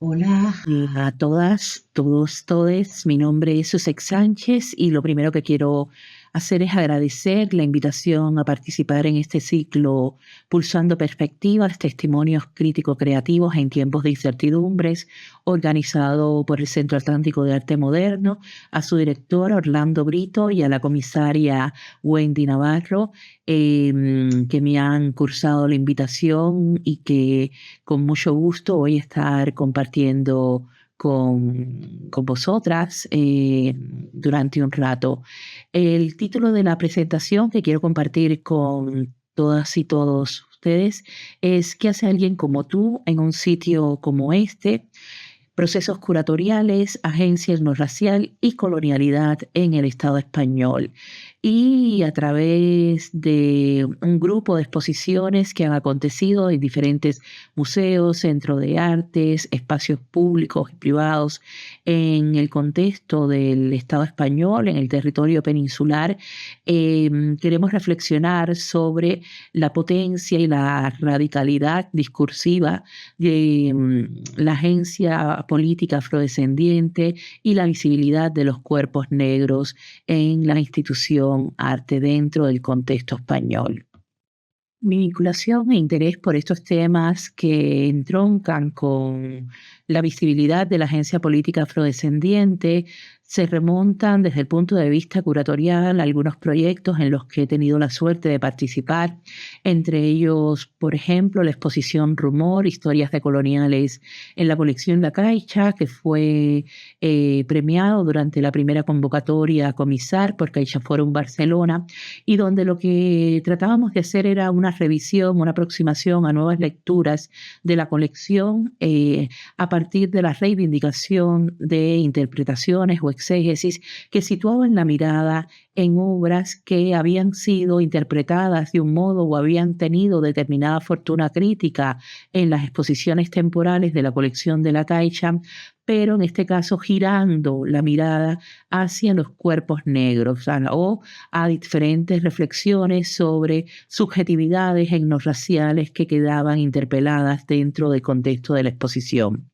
Hola a todas, todos, todes. Mi nombre es Susek Sánchez y lo primero que quiero hacer es agradecer la invitación a participar en este ciclo Pulsando Perspectivas, Testimonios Crítico-Creativos en Tiempos de Incertidumbres, organizado por el Centro Atlántico de Arte Moderno, a su director Orlando Brito y a la comisaria Wendy Navarro, que me han cursado la invitación y que con mucho gusto voy a estar compartiendo con vosotras durante un rato. El título de la presentación que quiero compartir con todas y todos ustedes es ¿Qué hace alguien como tú en un sitio como este? Procesos curatoriales, agencia etnorracial y colonialidad en el Estado español. Y a través de un grupo de exposiciones que han acontecido en diferentes museos, centros de artes, espacios públicos y privados en el contexto del Estado español, en el territorio peninsular, queremos reflexionar sobre la potencia y la radicalidad discursiva de la agencia política afrodescendiente y la visibilidad de los cuerpos negros en la institución arte dentro del contexto español. Mi vinculación e interés por estos temas que entroncan con la visibilidad de la agencia política afrodescendiente se remontan desde el punto de vista curatorial a algunos proyectos en los que he tenido la suerte de participar, entre ellos, por ejemplo, la exposición Rumor, Historias decoloniales en la colección La Caixa, que fue premiado durante la primera convocatoria a Comisar por Caixa Forum Barcelona, y donde lo que tratábamos de hacer era una revisión, una aproximación a nuevas lecturas de la colección a partir de la reivindicación de interpretaciones o exégesis que situaban la mirada en obras que habían sido interpretadas de un modo o habían tenido determinada fortuna crítica en las exposiciones temporales de la colección de La Caixa, pero en este caso girando la mirada hacia los cuerpos negros o a diferentes reflexiones sobre subjetividades etnorraciales que quedaban interpeladas dentro del contexto de la exposición.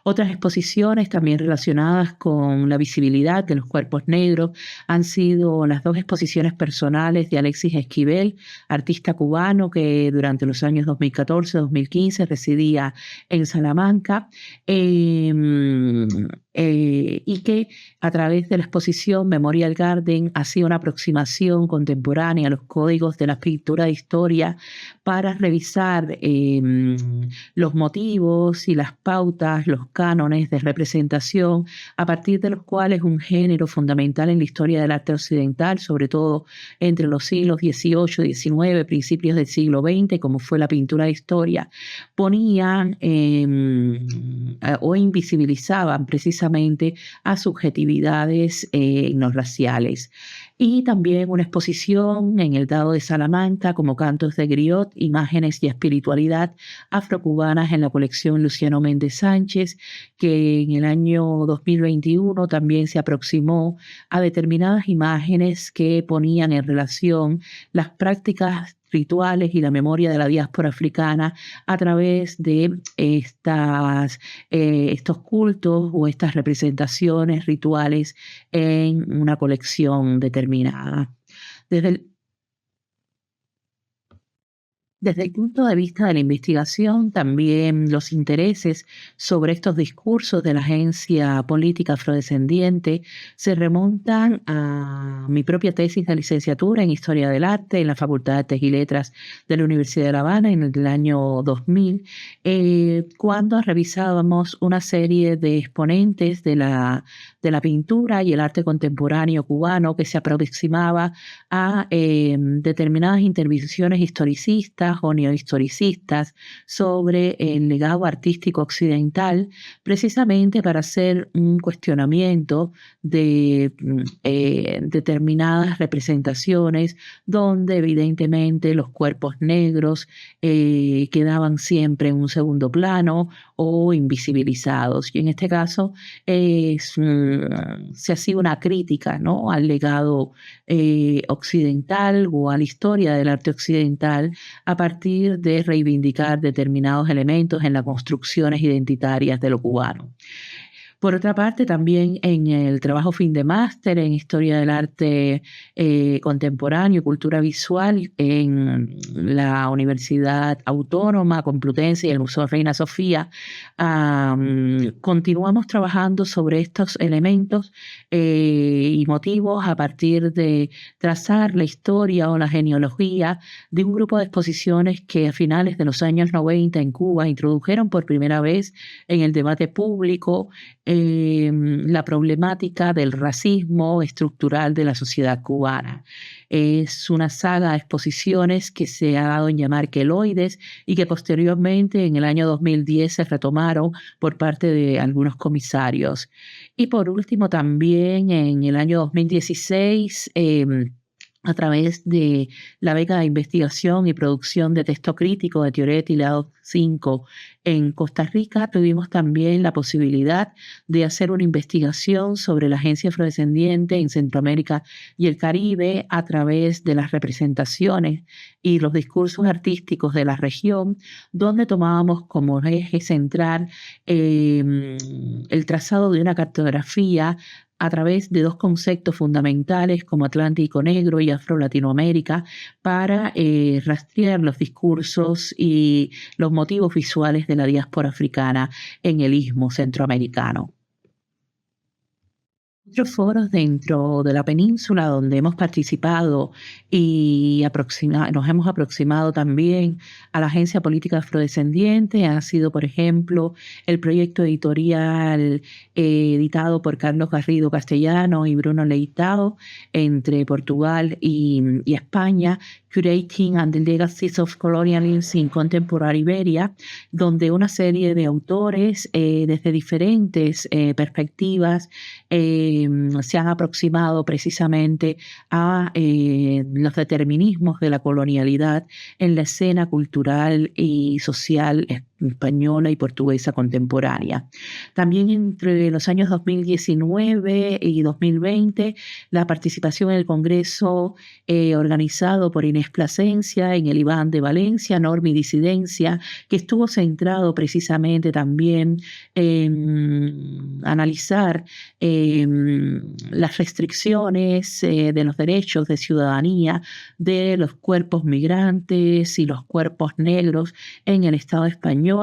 Otras exposiciones también relacionadas con la visibilidad de los cuerpos negros han sido las dos exposiciones personales de Alexis Esquivel, artista cubano que durante los años 2014-2015 residía en Salamanca, y que a través de la exposición Memorial Garden hacía una aproximación contemporánea a los códigos de la pintura de historia para revisar los motivos y las pautas, los cánones de representación, a partir de los cuales un género fundamental en la historia del arte occidental, sobre todo entre los siglos XVIII y XIX, principios del siglo XX, como fue la pintura de historia, ponían o invisibilizaban precisamente a subjetividades no raciales. Y también una exposición en el Dado de Salamanca como Cantos de Griot, Imágenes y Espiritualidad afrocubanas en la colección Luciano Méndez Sánchez, que en el año 2021 también se aproximó a determinadas imágenes que ponían en relación las prácticas rituales y la memoria de la diáspora africana a través de estos cultos o estas representaciones rituales en una colección determinada. Desde el punto de vista de la investigación, también los intereses sobre estos discursos de la agencia política afrodescendiente se remontan a mi propia tesis de licenciatura en Historia del Arte en la Facultad de Artes y Letras de la Universidad de La Habana en el año 2000, cuando revisábamos una serie de exponentes de la pintura y el arte contemporáneo cubano que se aproximaba a determinadas intervenciones historicistas o neohistoricistas sobre el legado artístico occidental, precisamente para hacer un cuestionamiento de determinadas representaciones donde evidentemente los cuerpos negros quedaban siempre en un segundo plano o invisibilizados. Y en este caso se hacía una crítica, ¿no?, al legado occidental o a la historia del arte occidental a partir de reivindicar determinados elementos en las construcciones identitarias de lo cubano. Por otra parte, también en el trabajo fin de máster en Historia del Arte Contemporáneo y Cultura Visual en la Universidad Autónoma Complutense y el Museo Reina Sofía, continuamos trabajando sobre estos elementos y motivos a partir de trazar la historia o la genealogía de un grupo de exposiciones que a finales de los años 90 en Cuba introdujeron por primera vez en el debate público la problemática del racismo estructural de la sociedad cubana. Es una saga de exposiciones que se ha dado en llamar queloides y que posteriormente en el año 2010 se retomaron por parte de algunos comisarios. Y por último también en el año 2016 a través de la beca de investigación y producción de texto crítico de Teoría de Tilado 5 en Costa Rica, tuvimos también la posibilidad de hacer una investigación sobre la agencia afrodescendiente en Centroamérica y el Caribe a través de las representaciones y los discursos artísticos de la región, donde tomábamos como eje central el trazado de una cartografía a través de dos conceptos fundamentales como Atlántico Negro y Afro-Latinoamérica para rastrear los discursos y los motivos visuales de la diáspora africana en el istmo centroamericano. Otros foros dentro de la península donde hemos participado y nos hemos aproximado también a la Agencia Política Afrodescendiente ha sido, por ejemplo, el proyecto editorial editado por Carlos Garrido Castellano y Bruno Leitao entre Portugal y España, Curating and the Legacies of Colonialism in Contemporary Iberia, donde una serie de autores desde diferentes perspectivas se han aproximado precisamente a los determinismos de la colonialidad en la escena cultural y social española y portuguesa contemporánea. También entre los años 2019 y 2020, la participación en el Congreso organizado por Inés Plasencia en el Iván de Valencia, Norma y Disidencia, que estuvo centrado precisamente también en analizar las restricciones de los derechos de ciudadanía de los cuerpos migrantes y los cuerpos negros en el Estado español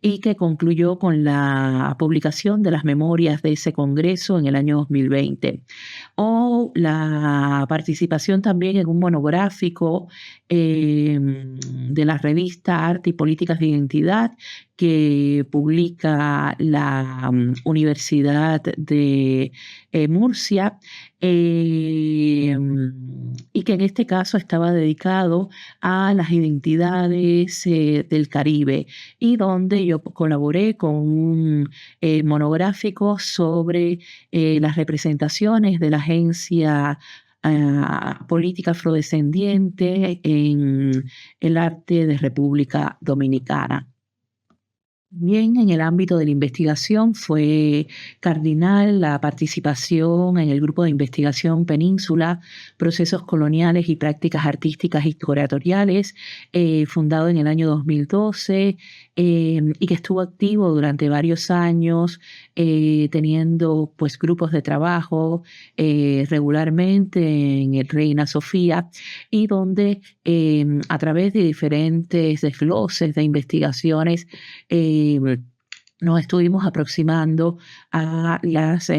y que concluyó con la publicación de las memorias de ese congreso en el año 2020. O la participación también en un monográfico de la revista Arte y Políticas de Identidad que publica la Universidad de Murcia y que en este caso estaba dedicado a las identidades del Caribe y donde yo colaboré con un monográfico sobre las representaciones de la agencia política afrodescendiente en el arte de República Dominicana. Bien, en el ámbito de la investigación fue cardinal la participación en el grupo de investigación Península, Procesos Coloniales y Prácticas Artísticas y Curatoriales, fundado en el año 2012 y que estuvo activo durante varios años, teniendo pues grupos de trabajo regularmente en el Reina Sofía y donde a través de diferentes desgloses de investigaciones nos estuvimos aproximando a las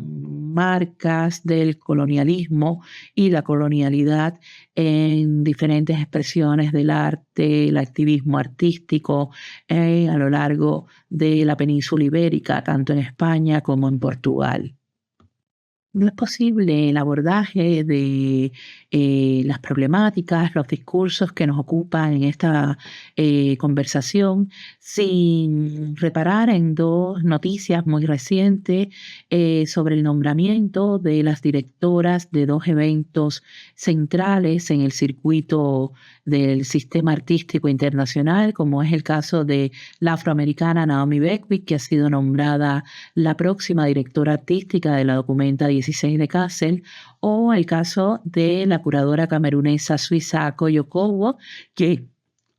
marcas del colonialismo y la colonialidad en diferentes expresiones del arte, el activismo artístico a lo largo de la península ibérica, tanto en España como en Portugal. No es posible el abordaje de las problemáticas, los discursos que nos ocupan en esta conversación sin reparar en dos noticias muy recientes sobre el nombramiento de las directoras de dos eventos centrales en el circuito del sistema artístico internacional, como es el caso de la afroamericana Naomi Beckwith, que ha sido nombrada la próxima directora artística de la Documenta 16 de Kassel, o el caso de la curadora camerunesa Suisa Koyo, que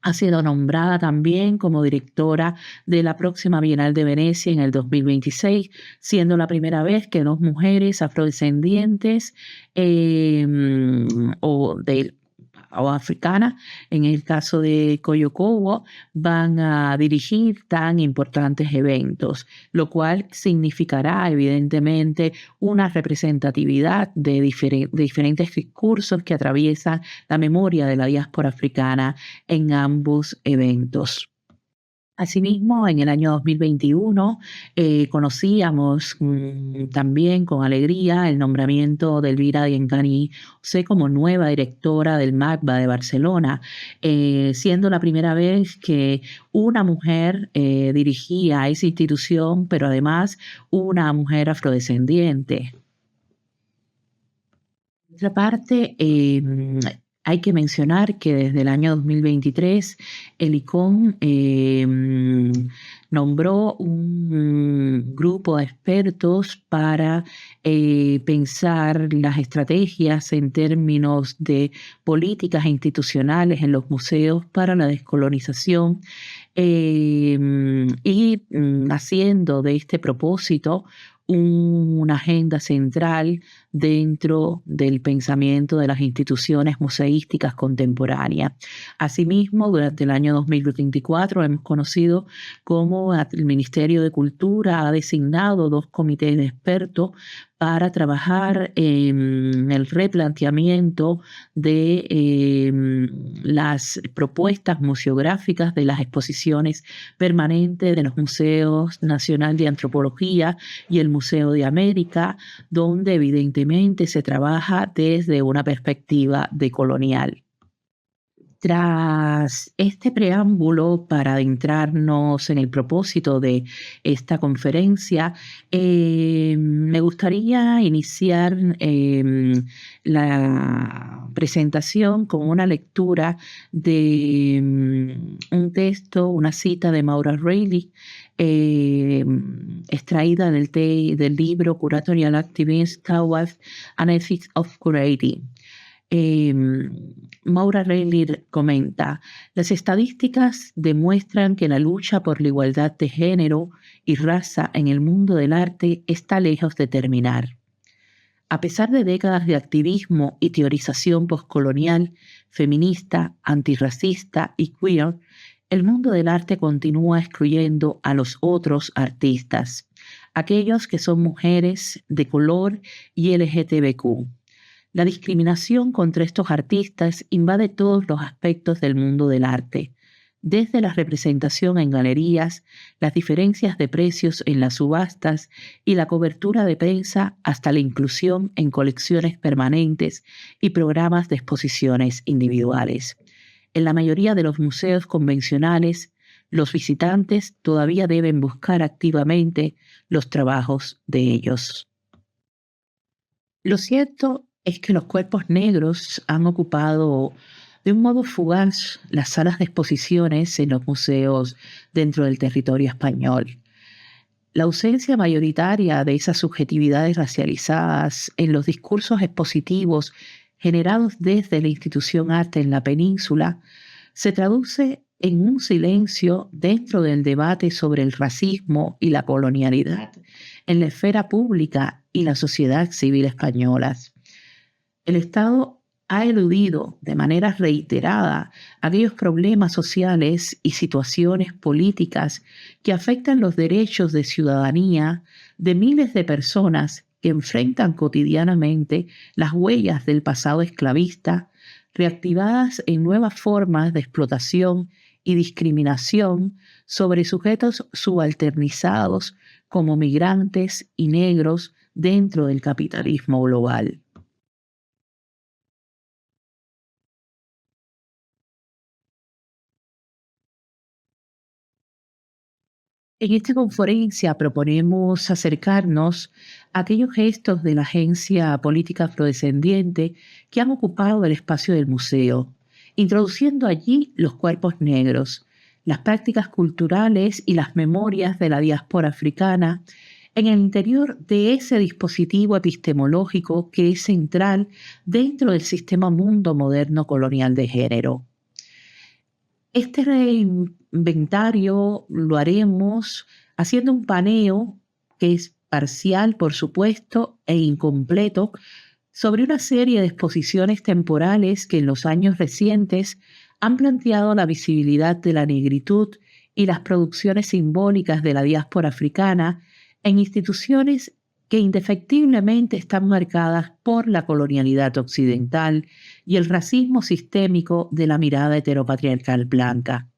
ha sido nombrada también como directora de la próxima Bienal de Venecia en el 2026, siendo la primera vez que dos mujeres afrodescendientes o de o africanas, en el caso de Koyokowo, van a dirigir tan importantes eventos, lo cual significará evidentemente una representatividad de diferentes discursos que atraviesan la memoria de la diáspora africana en ambos eventos. Asimismo, en el año 2021 conocíamos también con alegría el nombramiento de Elvira Diengani Ossé como nueva directora del MACBA de Barcelona, siendo la primera vez que una mujer dirigía esa institución, pero además una mujer afrodescendiente. Por otra parte, hay que mencionar que desde el año 2023 el ICON nombró un grupo de expertos para pensar las estrategias en términos de políticas institucionales en los museos para la descolonización y haciendo de este propósito una agenda central dentro del pensamiento de las instituciones museísticas contemporáneas. Asimismo, durante el año 2024 hemos conocido cómo el Ministerio de Cultura ha designado 2 comités de expertos para trabajar en el replanteamiento de las propuestas museográficas de las exposiciones permanentes de los Museos Nacional de Antropología y el Museo de América, donde evidentemente se trabaja desde una perspectiva decolonial. Tras este preámbulo para adentrarnos en el propósito de esta conferencia, me gustaría iniciar la presentación con una lectura de un texto, una cita de Maura Reilly, extraída del libro Curatorial Activism Towards an Ethics of Curating. Maura Reilly comenta: las estadísticas demuestran que la lucha por la igualdad de género y raza en el mundo del arte está lejos de terminar. A pesar de décadas de activismo y teorización postcolonial, feminista, antirracista y queer, el mundo del arte continúa excluyendo a los otros artistas, aquellos que son mujeres, de color y LGTBQ. La discriminación contra estos artistas invade todos los aspectos del mundo del arte, desde la representación en galerías, las diferencias de precios en las subastas y la cobertura de prensa hasta la inclusión en colecciones permanentes y programas de exposiciones individuales. En la mayoría de los museos convencionales, los visitantes todavía deben buscar activamente los trabajos de ellos. Lo cierto es que los cuerpos negros han ocupado de un modo fugaz las salas de exposiciones en los museos dentro del territorio español. La ausencia mayoritaria de esas subjetividades racializadas en los discursos expositivos generados desde la institución arte en la península se traduce en un silencio dentro del debate sobre el racismo y la colonialidad en la esfera pública y la sociedad civil españolas. El Estado ha eludido de manera reiterada aquellos problemas sociales y situaciones políticas que afectan los derechos de ciudadanía de miles de personas que enfrentan cotidianamente las huellas del pasado esclavista, reactivadas en nuevas formas de explotación y discriminación sobre sujetos subalternizados como migrantes y negros dentro del capitalismo global. En esta conferencia proponemos acercarnos a aquellos gestos de la Agencia Política Afrodescendiente que han ocupado el espacio del museo, introduciendo allí los cuerpos negros, las prácticas culturales y las memorias de la diáspora africana en el interior de ese dispositivo epistemológico que es central dentro del sistema mundo moderno colonial de género. Este reinventario lo haremos haciendo un paneo que es parcial, por supuesto, e incompleto sobre una serie de exposiciones temporales que en los años recientes han planteado la visibilidad de la negritud y las producciones simbólicas de la diáspora africana en instituciones que indefectiblemente están marcadas por la colonialidad occidental y el racismo sistémico de la mirada heteropatriarcal blanca.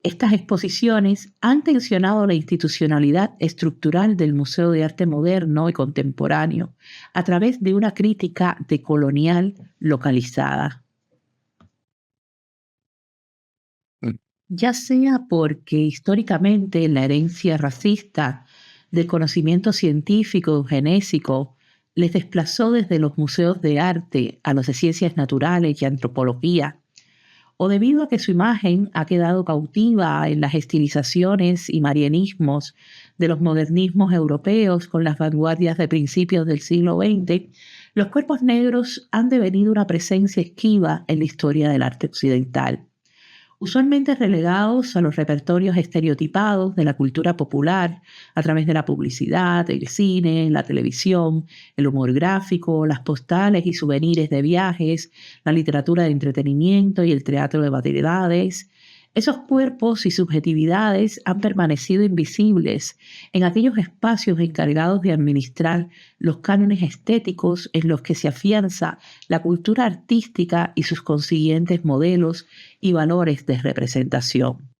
Estas exposiciones han tensionado la institucionalidad estructural del Museo de Arte Moderno y Contemporáneo a través de una crítica decolonial localizada. Ya sea porque históricamente la herencia racista del conocimiento científico eugenésico les desplazó desde los museos de arte a los de ciencias naturales y antropología, o debido a que su imagen ha quedado cautiva en las estilizaciones y marianismos de los modernismos europeos con las vanguardias de principios del siglo XX, los cuerpos negros han devenido una presencia esquiva en la historia del arte occidental. Usualmente relegados a los repertorios estereotipados de la cultura popular a través de la publicidad, el cine, la televisión, el humor gráfico, las postales y souvenirs de viajes, la literatura de entretenimiento y el teatro de variedades. Esos cuerpos y subjetividades han permanecido invisibles en aquellos espacios encargados de administrar los cánones estéticos en los que se afianza la cultura artística y sus consiguientes modelos y valores de representación.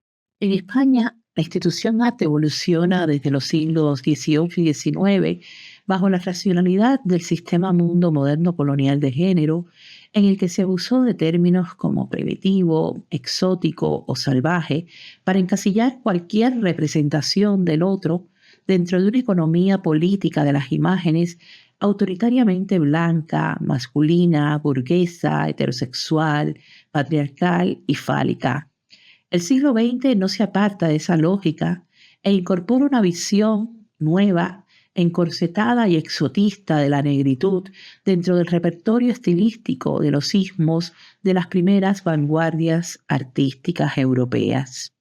En España, la institución arte evoluciona desde los siglos XVIII y XIX bajo la racionalidad del sistema mundo moderno colonial de género, en el que se abusó de términos como primitivo, exótico o salvaje para encasillar cualquier representación del otro dentro de una economía política de las imágenes autoritariamente blanca, masculina, burguesa, heterosexual, patriarcal y fálica. El siglo XX no se aparta de esa lógica e incorpora una visión nueva, encorsetada y exotista de la negritud dentro del repertorio estilístico de los ismos de las primeras vanguardias artísticas europeas.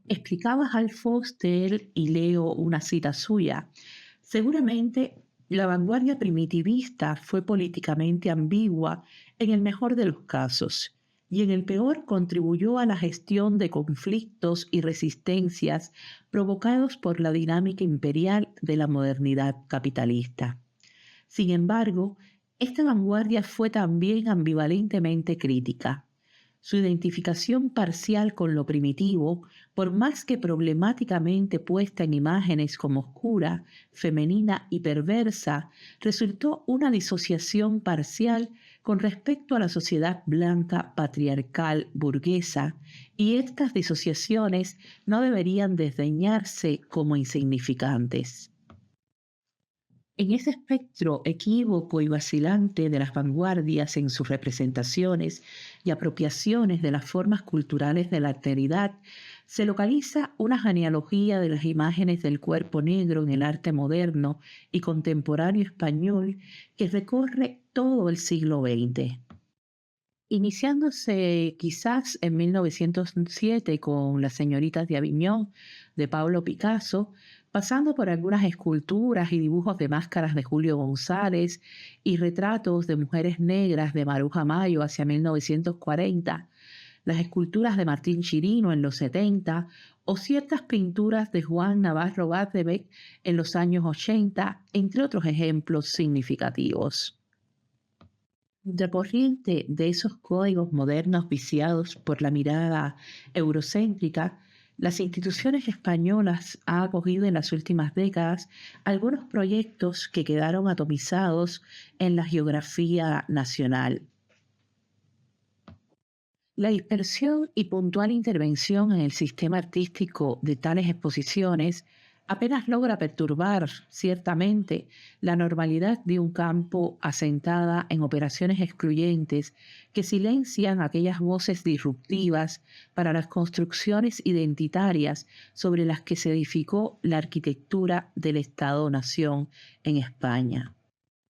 Explicaba Hal Foster, y leo una cita suya: seguramente la vanguardia primitivista fue políticamente ambigua en el mejor de los casos y en el peor contribuyó a la gestión de conflictos y resistencias provocados por la dinámica imperial de la modernidad capitalista. Sin embargo, esta vanguardia fue también ambivalentemente crítica. Su identificación parcial con lo primitivo, por más que problemáticamente puesta en imágenes como oscura, femenina y perversa, resultó una disociación parcial con respecto a la sociedad blanca patriarcal burguesa, y estas disociaciones no deberían desdeñarse como insignificantes. En ese espectro equívoco y vacilante de las vanguardias en sus representaciones y apropiaciones de las formas culturales de la alteridad, se localiza una genealogía de las imágenes del cuerpo negro en el arte moderno y contemporáneo español que recorre todo el siglo XX. Iniciándose quizás en 1907 con Las señoritas de Aviñón de Pablo Picasso, pasando por algunas esculturas y dibujos de máscaras de Julio González y retratos de mujeres negras de Maruja Mayo hacia 1940, las esculturas de Martín Chirino en los 70 o ciertas pinturas de Juan Navarro Badebec en los años 80, entre otros ejemplos significativos. Contracorriente de esos códigos modernos viciados por la mirada eurocéntrica, las instituciones españolas han acogido en las últimas décadas algunos proyectos que quedaron atomizados en la geografía nacional. La dispersión y puntual intervención en el sistema artístico de tales exposiciones apenas logra perturbar, ciertamente, la normalidad de un campo asentada en operaciones excluyentes que silencian aquellas voces disruptivas para las construcciones identitarias sobre las que se edificó la arquitectura del Estado-nación en España.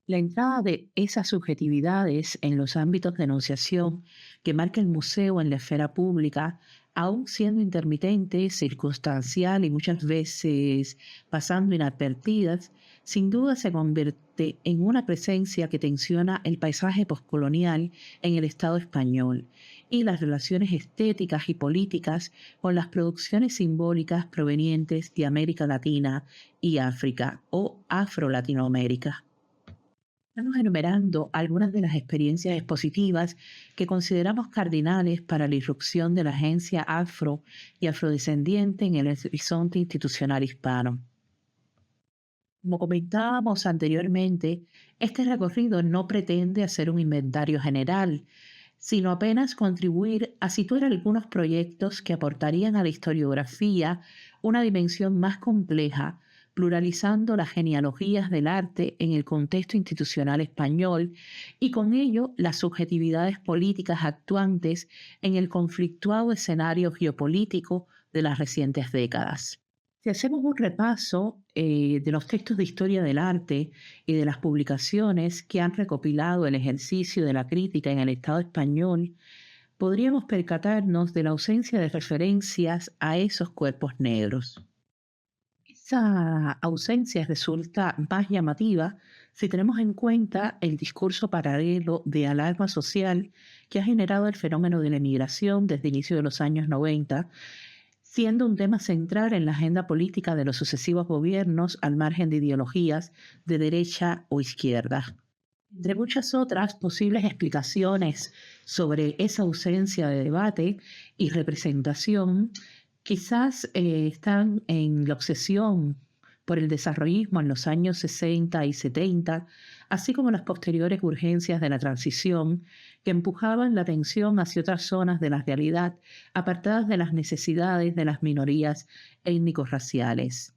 La entrada de esas subjetividades en los ámbitos de enunciación que marca el museo en la esfera pública, aun siendo intermitente, circunstancial y muchas veces pasando inadvertidas, sin duda se convierte en una presencia que tensiona el paisaje postcolonial en el Estado español y las relaciones estéticas y políticas con las producciones simbólicas provenientes de América Latina y África o Afro-Latinoamérica. Estamos enumerando algunas de las experiencias expositivas que consideramos cardinales para la irrupción de la agencia afro y afrodescendiente en el horizonte institucional hispano. Como comentábamos anteriormente, este recorrido no pretende hacer un inventario general, sino apenas contribuir a situar algunos proyectos que aportarían a la historiografía una dimensión más compleja, pluralizando las genealogías del arte en el contexto institucional español y con ello las subjetividades políticas actuantes en el conflictuado escenario geopolítico de las recientes décadas. Si hacemos un repaso de los textos de historia del arte y de las publicaciones que han recopilado el ejercicio de la crítica en el Estado español, podríamos percatarnos de la ausencia de referencias a esos cuerpos negros. Esa ausencia resulta más llamativa si tenemos en cuenta el discurso paralelo de alarma social que ha generado el fenómeno de la emigración desde el inicio de los años 90, siendo un tema central en la agenda política de los sucesivos gobiernos al margen de ideologías de derecha o izquierda. Entre muchas otras posibles explicaciones sobre esa ausencia de debate y representación, quizás están en la obsesión por el desarrollismo en los años 60 y 70, así como las posteriores urgencias de la transición que empujaban la atención hacia otras zonas de la realidad apartadas de las necesidades de las minorías étnico-raciales.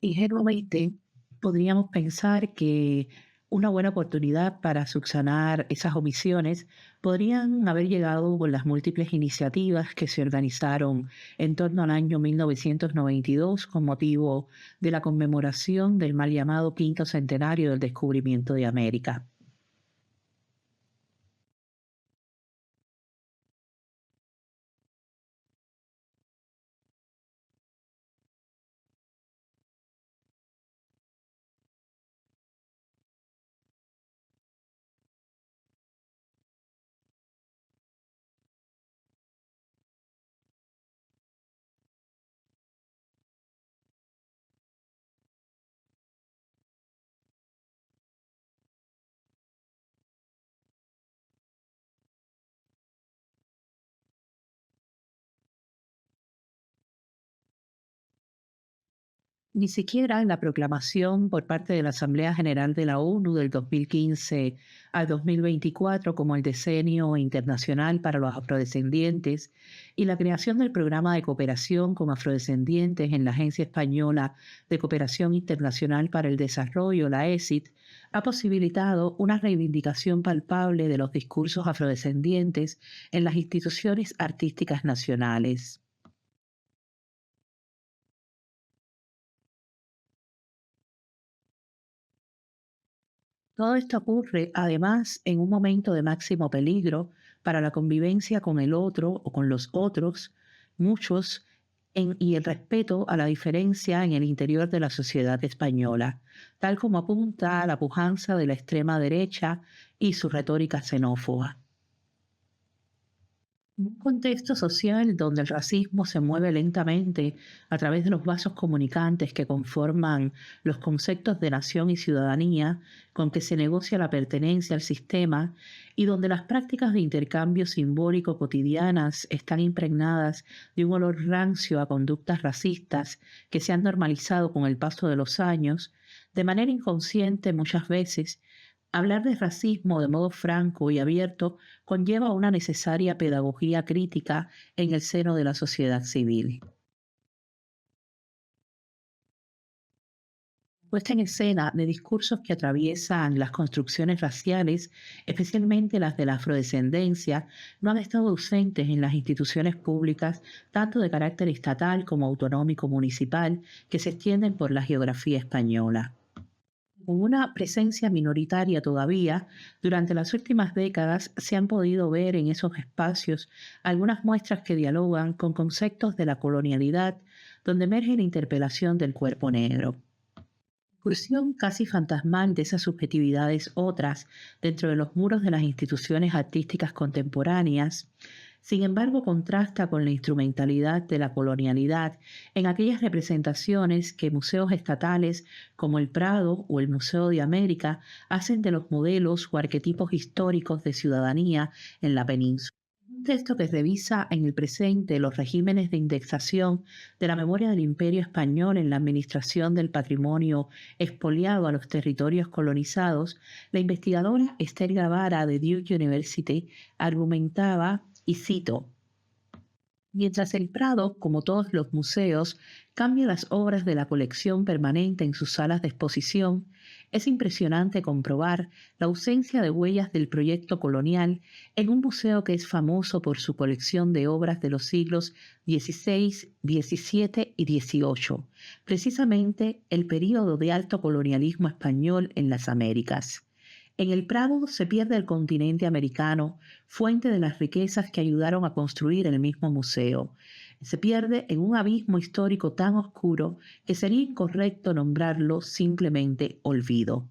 Ingenuamente, podríamos pensar que una buena oportunidad para subsanar esas omisiones podrían haber llegado con las múltiples iniciativas que se organizaron en torno al año 1992 con motivo de la conmemoración del mal llamado quinto centenario del descubrimiento de América. Ni siquiera en la proclamación por parte de la Asamblea General de la ONU del 2015 al 2024 como el Decenio Internacional para los Afrodescendientes y la creación del Programa de Cooperación con Afrodescendientes en la Agencia Española de Cooperación Internacional para el Desarrollo, la ESID, ha posibilitado una reivindicación palpable de los discursos afrodescendientes en las instituciones artísticas nacionales. Todo esto ocurre, además, en un momento de máximo peligro para la convivencia con el otro o con los otros, muchos, y el respeto a la diferencia en el interior de la sociedad española, tal como apunta la pujanza de la extrema derecha y su retórica xenófoba. Un contexto social donde el racismo se mueve lentamente a través de los vasos comunicantes que conforman los conceptos de nación y ciudadanía con que se negocia la pertenencia al sistema y donde las prácticas de intercambio simbólico cotidianas están impregnadas de un olor rancio a conductas racistas que se han normalizado con el paso de los años, de manera inconsciente muchas veces. Hablar de racismo de modo franco y abierto conlleva una necesaria pedagogía crítica en el seno de la sociedad civil. Puesta en escena de discursos que atraviesan las construcciones raciales, especialmente las de la afrodescendencia, no han estado ausentes en las instituciones públicas, tanto de carácter estatal como autonómico municipal, que se extienden por la geografía española. Con una presencia minoritaria todavía, durante las últimas décadas se han podido ver en esos espacios algunas muestras que dialogan con conceptos de la colonialidad, donde emerge la interpelación del cuerpo negro. Incursión casi fantasmal de esas subjetividades otras dentro de los muros de las instituciones artísticas contemporáneas, sin embargo contrasta con la instrumentalidad de la colonialidad en aquellas representaciones que museos estatales como el Prado o el Museo de América hacen de los modelos o arquetipos históricos de ciudadanía en la península. Un texto que revisa en el presente los regímenes de indexación de la memoria del Imperio Español en la administración del patrimonio expoliado a los territorios colonizados, la investigadora Esther Gavara de Duke University argumentaba, y cito: mientras el Prado, como todos los museos, cambia las obras de la colección permanente en sus salas de exposición, es impresionante comprobar la ausencia de huellas del proyecto colonial en un museo que es famoso por su colección de obras de los siglos XVI, XVII y XVIII, precisamente el período de alto colonialismo español en las Américas. En el Prado se pierde el continente americano, fuente de las riquezas que ayudaron a construir el mismo museo. Se pierde en un abismo histórico tan oscuro que sería incorrecto nombrarlo simplemente olvido.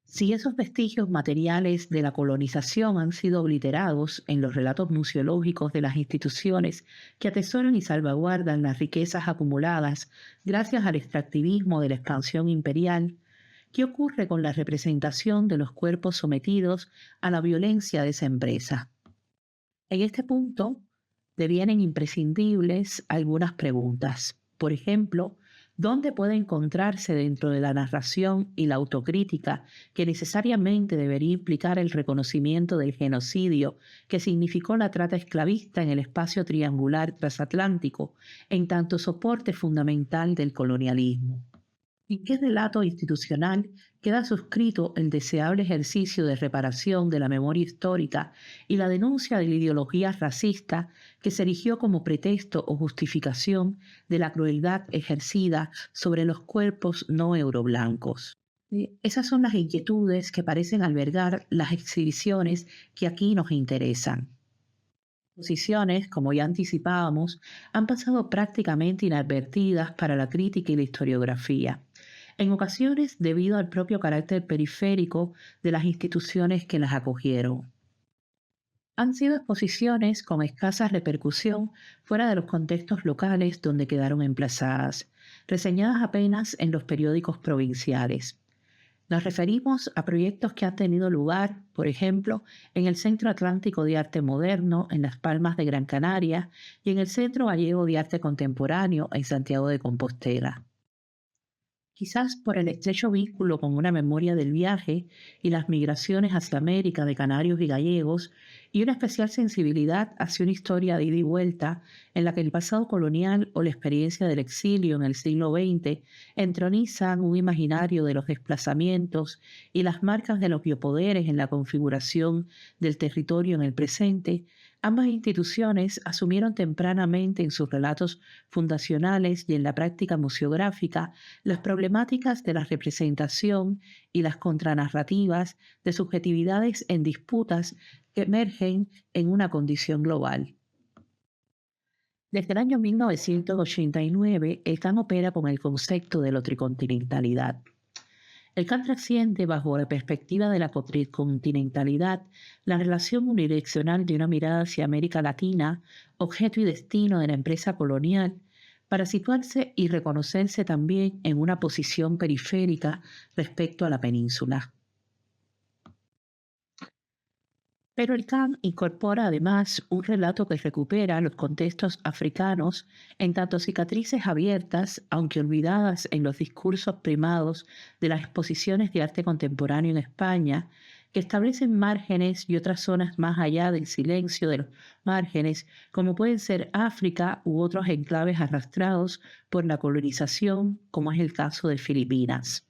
Si esos vestigios materiales de la colonización han sido obliterados en los relatos museológicos de las instituciones que atesoran y salvaguardan las riquezas acumuladas gracias al extractivismo de la expansión imperial, ¿qué ocurre con la representación de los cuerpos sometidos a la violencia de esa empresa? En este punto devienen imprescindibles algunas preguntas. Por ejemplo, ¿dónde puede encontrarse dentro de la narración y la autocrítica que necesariamente debería implicar el reconocimiento del genocidio que significó la trata esclavista en el espacio triangular transatlántico, en tanto soporte fundamental del colonialismo? ¿En qué relato institucional queda suscrito el deseable ejercicio de reparación de la memoria histórica y la denuncia de la ideología racista que se erigió como pretexto o justificación de la crueldad ejercida sobre los cuerpos no euroblancos? Esas son las inquietudes que parecen albergar las exhibiciones que aquí nos interesan. Posiciones, como ya anticipábamos, han pasado prácticamente inadvertidas para la crítica y la historiografía, en ocasiones debido al propio carácter periférico de las instituciones que las acogieron. Han sido exposiciones con escasa repercusión fuera de los contextos locales donde quedaron emplazadas, reseñadas apenas en los periódicos provinciales. Nos referimos a proyectos que han tenido lugar, por ejemplo, en el Centro Atlántico de Arte Moderno en Las Palmas de Gran Canaria y en el Centro Gallego de Arte Contemporáneo en Santiago de Compostela. Quizás por el estrecho vínculo con una memoria del viaje y las migraciones hacia América de canarios y gallegos, y una especial sensibilidad hacia una historia de ida y vuelta en la que el pasado colonial o la experiencia del exilio en el siglo XX entronizan un imaginario de los desplazamientos y las marcas de los biopoderes en la configuración del territorio en el presente, ambas instituciones asumieron tempranamente en sus relatos fundacionales y en la práctica museográfica las problemáticas de la representación y las contranarrativas de subjetividades en disputas que emergen en una condición global. Desde el año 1989, el CAN opera con el concepto de la tricontinentalidad. El Kant trasciende bajo la perspectiva de la continentalidad, la relación unidireccional de una mirada hacia América Latina, objeto y destino de la empresa colonial, para situarse y reconocerse también en una posición periférica respecto a la península. Pero el Kant incorpora además un relato que recupera los contextos africanos en tanto cicatrices abiertas, aunque olvidadas en los discursos primados de las exposiciones de arte contemporáneo en España, que establecen márgenes y otras zonas más allá del silencio de los márgenes, como pueden ser África u otros enclaves arrastrados por la colonización, como es el caso de Filipinas.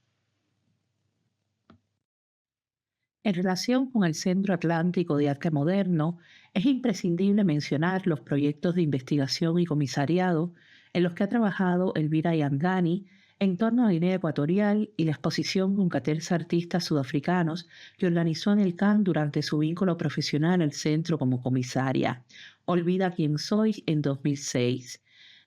En relación con el Centro Atlántico de Arte Moderno, es imprescindible mencionar los proyectos de investigación y comisariado en los que ha trabajado Elvira Yangani en torno a Guinea Ecuatorial y la exposición con 14 artistas sudafricanos que organizó en el CAN durante su vínculo profesional al centro como comisaria. Olvida quién soy en 2006.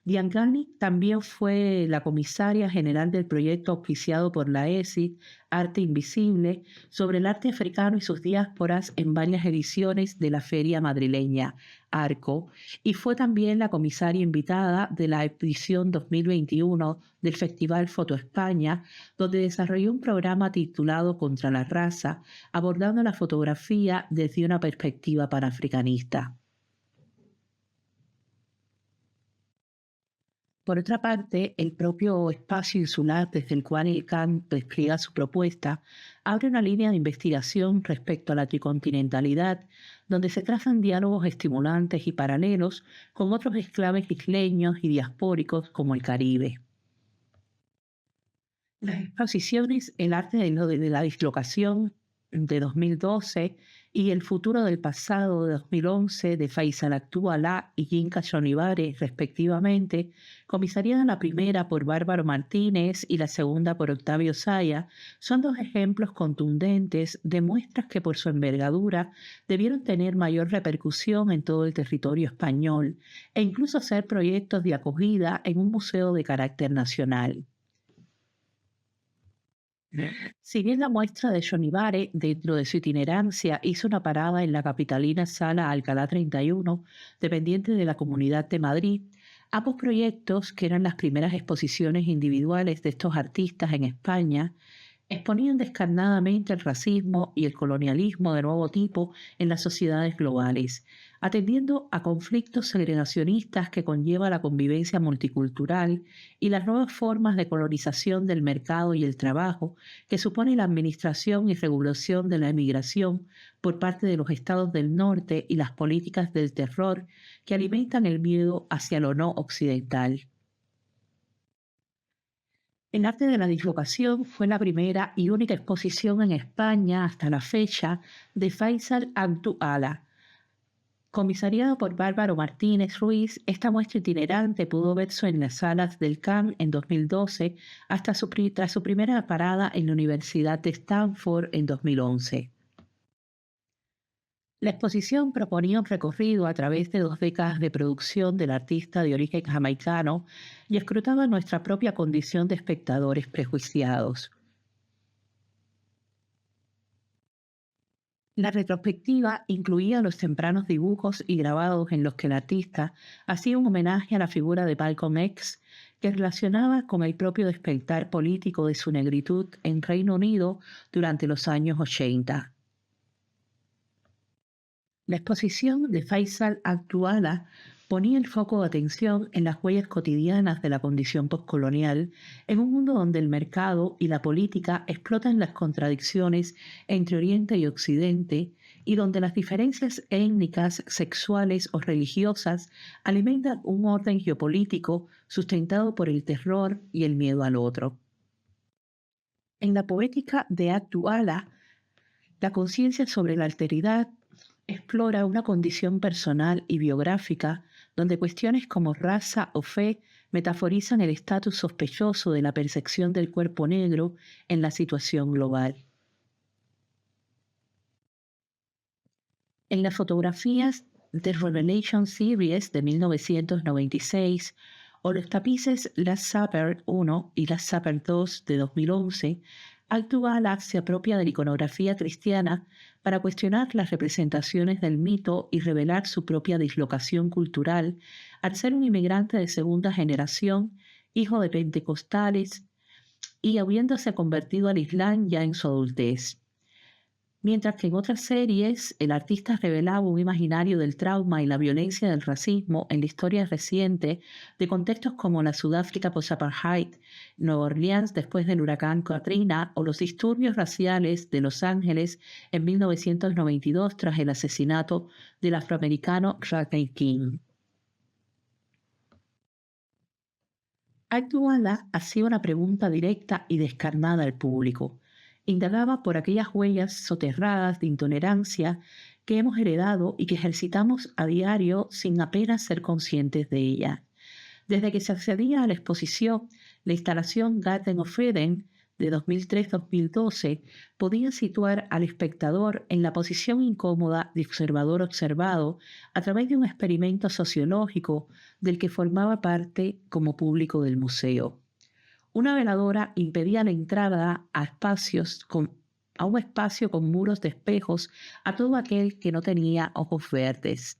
Diangani también fue la comisaria general del proyecto auspiciado por la ESID, Arte Invisible, sobre el arte africano y sus diásporas en varias ediciones de la feria madrileña, ARCO, y fue también la comisaria invitada de la edición 2021 del Festival Foto España, donde desarrolló un programa titulado Contra la raza, abordando la fotografía desde una perspectiva panafricanista. Por otra parte, el propio espacio insular desde el cual el CAN despliega su propuesta abre una línea de investigación respecto a la tricontinentalidad, donde se trazan diálogos estimulantes y paralelos con otros exclaves isleños y diaspóricos como el Caribe. Las exposiciones El arte de la dislocación de 2012 y El futuro del pasado de 2011 de Faisal Actualá y Yinka Shonibare, respectivamente, comisariada la primera por Bárbaro Martínez y la segunda por Octavio Saya, son dos ejemplos contundentes de muestras que por su envergadura debieron tener mayor repercusión en todo el territorio español e incluso ser proyectos de acogida en un museo de carácter nacional. Si bien la muestra de Shonibare, dentro de su itinerancia, hizo una parada en la capitalina Sala Alcalá 31, dependiente de la Comunidad de Madrid, ambos proyectos, que eran las primeras exposiciones individuales de estos artistas en España, exponían descarnadamente el racismo y el colonialismo de nuevo tipo en las sociedades globales, atendiendo a conflictos segregacionistas que conlleva la convivencia multicultural y las nuevas formas de colonización del mercado y el trabajo que supone la administración y regulación de la emigración por parte de los estados del norte y las políticas del terror que alimentan el miedo hacia lo no occidental. El arte de la dislocación fue la primera y única exposición en España hasta la fecha de Faisal Actuala. Comisariada por Bárbaro Martínez Ruiz, esta muestra itinerante pudo verse en las salas del CAN en 2012 hasta tras su primera parada en la Universidad de Stanford en 2011. La exposición proponía un recorrido a través de 2 décadas de producción del artista de origen jamaicano y escrutaba nuestra propia condición de espectadores prejuiciados. La retrospectiva incluía los tempranos dibujos y grabados en los que el artista hacía un homenaje a la figura de Malcolm X, que relacionaba con el propio despertar político de su negritud en Reino Unido durante los años 80. La exposición de Faisal Actuala ponía el foco de atención en las huellas cotidianas de la condición postcolonial en un mundo donde el mercado y la política explotan las contradicciones entre Oriente y Occidente y donde las diferencias étnicas, sexuales o religiosas alimentan un orden geopolítico sustentado por el terror y el miedo al otro. En la poética de Actuala, la conciencia sobre la alteridad explora una condición personal y biográfica donde cuestiones como raza o fe metaforizan el estatus sospechoso de la percepción del cuerpo negro en la situación global. En las fotografías de Revelation Series de 1996 o los tapices Last Supper 1 y Last Supper 2 de 2011, Altu-Ala se apropia de la iconografía cristiana para cuestionar las representaciones del mito y revelar su propia dislocación cultural al ser un inmigrante de segunda generación, hijo de pentecostales y habiéndose convertido al Islam ya en su adultez. Mientras que en otras series el artista revelaba un imaginario del trauma y la violencia del racismo en la historia reciente de contextos como la Sudáfrica post-apartheid, Nueva Orleans después del huracán Katrina o los disturbios raciales de Los Ángeles en 1992 tras el asesinato del afroamericano Rodney King. Actuala hacía una pregunta directa y descarnada al público. Indagaba por aquellas huellas soterradas de intolerancia que hemos heredado y que ejercitamos a diario sin apenas ser conscientes de ella. Desde que se accedía a la exposición, la instalación Garden of Eden de 2003-2012 podía situar al espectador en la posición incómoda de observador observado a través de un experimento sociológico del que formaba parte como público del museo. Una veladora impedía la entrada a un espacio con muros de espejos a todo aquel que no tenía ojos verdes.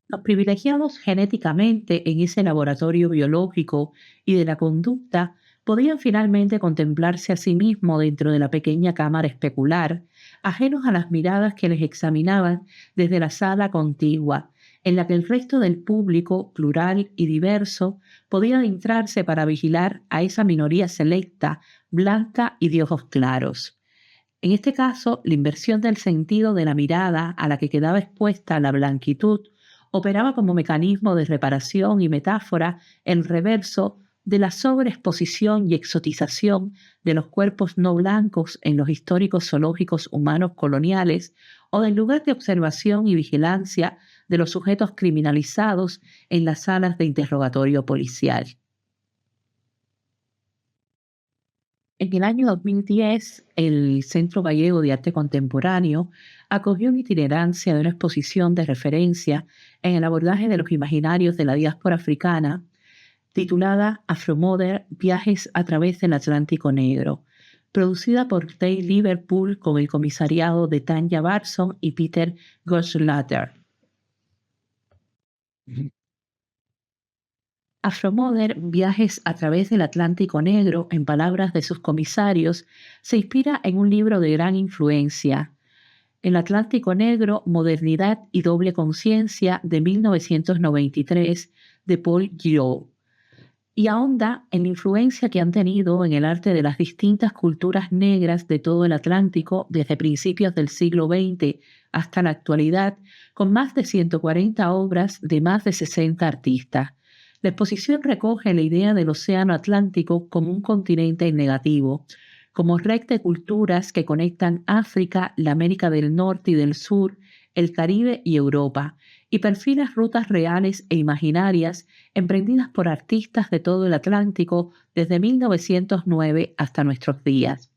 Los privilegiados genéticamente en ese laboratorio biológico y de la conducta podían finalmente contemplarse a sí mismos dentro de la pequeña cámara especular, ajenos a las miradas que les examinaban desde la sala contigua, en la que el resto del público, plural y diverso, podía adentrarse para vigilar a esa minoría selecta, blanca y de ojos claros. En este caso, la inversión del sentido de la mirada a la que quedaba expuesta la blanquitud operaba como mecanismo de reparación y metáfora en reverso de la sobreexposición y exotización de los cuerpos no blancos en los históricos zoológicos humanos coloniales o del lugar de observación y vigilancia de los sujetos criminalizados en las salas de interrogatorio policial. En el año 2010, el Centro Gallego de Arte Contemporáneo acogió una itinerancia de una exposición de referencia en el abordaje de los imaginarios de la diáspora africana, titulada Afromodern, Viajes a través del Atlántico Negro, producida por Tate Liverpool con el comisariado de Tanya Barson y Peter Goshlatter. Afromodern, Viajes a través del Atlántico Negro, en palabras de sus comisarios, se inspira en un libro de gran influencia, El Atlántico Negro, Modernidad y Doble Conciencia, de 1993, de Paul Giraud, y ahonda en la influencia que han tenido en el arte de las distintas culturas negras de todo el Atlántico desde principios del siglo XX hasta la actualidad, con más de 140 obras de más de 60 artistas. La exposición recoge la idea del Océano Atlántico como un continente negativo, como red de culturas que conectan África, la América del Norte y del Sur, el Caribe y Europa, y perfila rutas reales e imaginarias emprendidas por artistas de todo el Atlántico desde 1909 hasta nuestros días.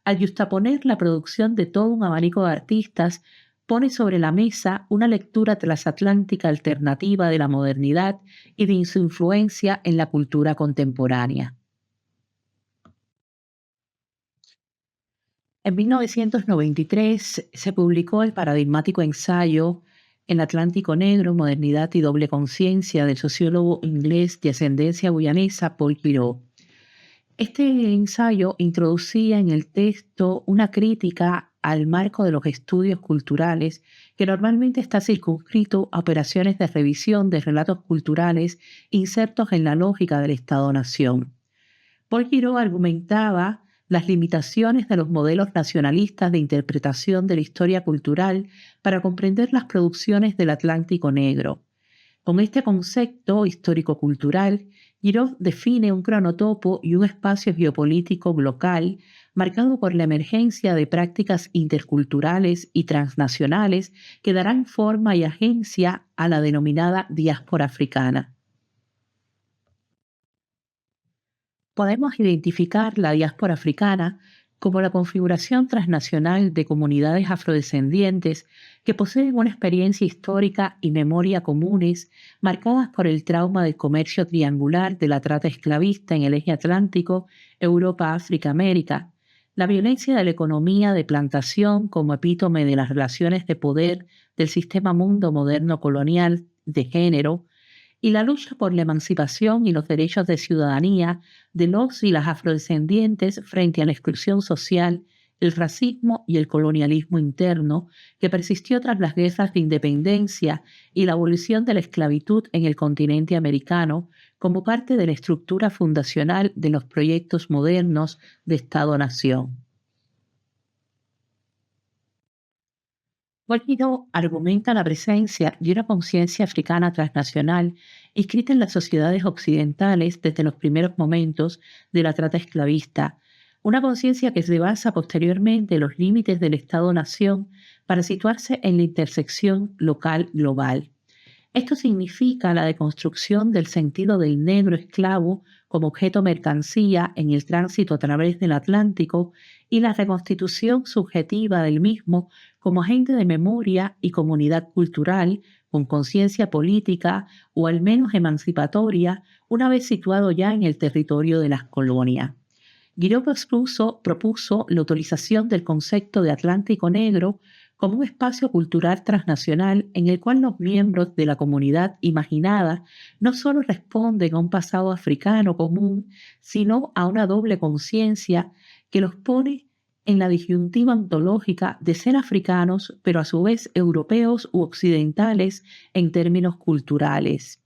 Al justaponer la producción de todo un abanico de artistas, pone sobre la mesa una lectura transatlántica alternativa de la modernidad y de su influencia en la cultura contemporánea. En 1993 se publicó el paradigmático ensayo El Atlántico Negro, Modernidad y Doble Conciencia del sociólogo inglés de ascendencia guyanesa Paul Giraud. Este ensayo introducía en el texto una crítica al marco de los estudios culturales que normalmente está circunscrito a operaciones de revisión de relatos culturales insertos en la lógica del Estado-nación. Paul Giraud argumentaba las limitaciones de los modelos nacionalistas de interpretación de la historia cultural para comprender las producciones del Atlántico Negro. Con este concepto histórico-cultural, Giraud define un cronotopo y un espacio geopolítico local marcado por la emergencia de prácticas interculturales y transnacionales que darán forma y agencia a la denominada diáspora africana. Podemos identificar la diáspora africana como la configuración transnacional de comunidades afrodescendientes que poseen una experiencia histórica y memoria comunes marcadas por el trauma del comercio triangular de la trata esclavista en el eje atlántico, Europa, África, América, la violencia de la economía de plantación como epítome de las relaciones de poder del sistema mundo moderno colonial de género, y la lucha por la emancipación y los derechos de ciudadanía de los y las afrodescendientes frente a la exclusión social, el racismo y el colonialismo interno que persistió tras las guerras de independencia y la abolición de la esclavitud en el continente americano como parte de la estructura fundacional de los proyectos modernos de Estado-Nación. Guaidó argumenta la presencia de una conciencia africana transnacional inscrita en las sociedades occidentales desde los primeros momentos de la trata esclavista, una conciencia que se basa posteriormente en los límites del Estado-nación para situarse en la intersección local-global. Esto significa la deconstrucción del sentido del negro esclavo como objeto mercancía en el tránsito a través del Atlántico y la reconstitución subjetiva del mismo como agente de memoria y comunidad cultural con conciencia política o al menos emancipatoria una vez situado ya en el territorio de las colonias. Guiraud propuso la utilización del concepto de Atlántico Negro como un espacio cultural transnacional en el cual los miembros de la comunidad imaginada no solo responden a un pasado africano común, sino a una doble conciencia que los pone en la disyuntiva ontológica de ser africanos, pero a su vez europeos u occidentales en términos culturales.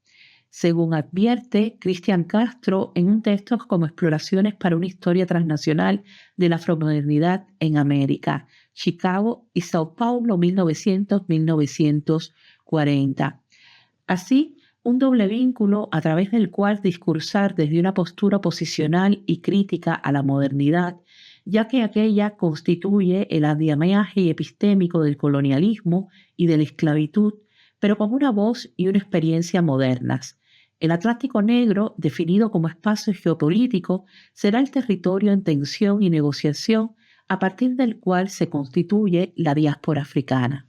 Según advierte Cristian Castro en un texto como Exploraciones para una historia transnacional de la afromodernidad en América, Chicago y Sao Paulo 1900-1940. Así, un doble vínculo a través del cual discursar desde una postura posicional y crítica a la modernidad, ya que aquella constituye el andamiaje epistémico del colonialismo y de la esclavitud, pero como una voz y una experiencia modernas. El Atlántico Negro, definido como espacio geopolítico, será el territorio en tensión y negociación a partir del cual se constituye la diáspora africana.